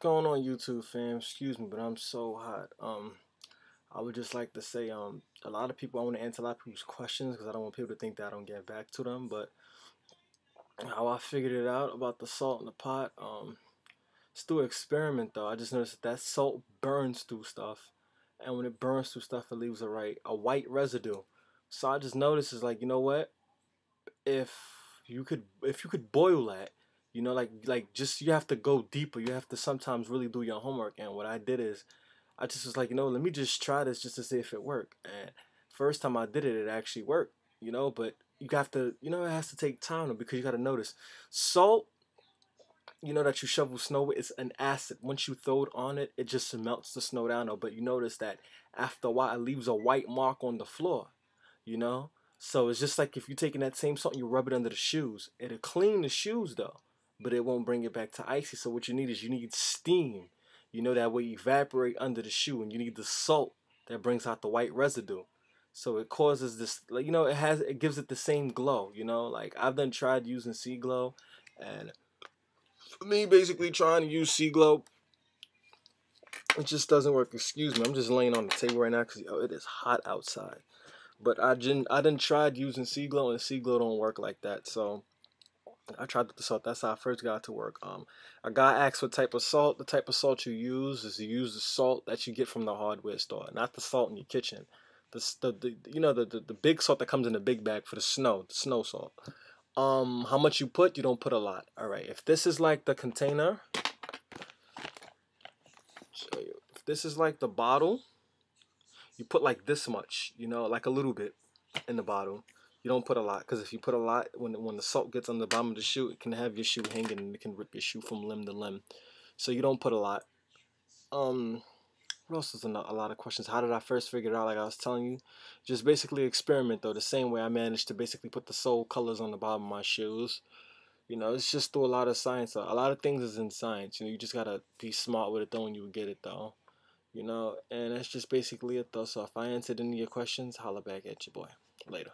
Going on YouTube, fam? Excuse me, but I'm so hot. I would just like to say, a lot of people, I want to answer a lot of people's questions because I don't want people to think that I don't get back to them. But how I figured it out about the salt in the pot, it's through experiment though. I just noticed that salt burns through stuff, and when it burns through stuff, it leaves a white residue. So I just noticed is like, you know what? If if you could boil that, like just you have to go deeper. You have to sometimes really do your homework. And what I did is I just was like, let me just try this just to see if it worked. And first time I did it, it actually worked. But you have to, it has to take time though, because you got to notice salt. That you shovel snow with is an acid. Once you throw it on it, it just melts the snow down. Though, but you notice that after a while, it leaves a white mark on the floor. You know, so it's just like if you're taking that same salt and you rub it under the shoes, it'll clean the shoes though, but it won't bring it back to icy. So what you need is you need steam. That will evaporate under the shoe, and you need the salt that brings out the white residue. So it causes this, like, it gives it the same glow. Like I've done tried using sea glow, and me basically trying to use sea glow, it just doesn't work. Excuse me, I'm just laying on the table right now because it is hot outside. But I didn't tried using sea glow, and sea glow don't work like that. So I tried with the salt. That's how I first got to work. A guy asked what type of salt. The type of salt you use is you use the salt that you get from the hardware store, not the salt in your kitchen. The big salt that comes in the big bag for the snow salt. How much you put? You don't put a lot. All right. If this is like the container, show you. If this is like the bottle, you put like this much. Like a little bit in the bottle. You don't put a lot, because if you put a lot, when the salt gets on the bottom of the shoe, it can have your shoe hanging and it can rip your shoe from limb to limb. So you don't put a lot. What else is a lot of questions? How did I first figure it out? Like I was telling you, just basically experiment though. The same way I managed to basically put the soul colors on the bottom of my shoes. It's just through a lot of science. A lot of things is in science. You just gotta be smart with it though, and you will get it though. And that's just basically it though. So if I answered any of your questions, holla back at your boy. Later.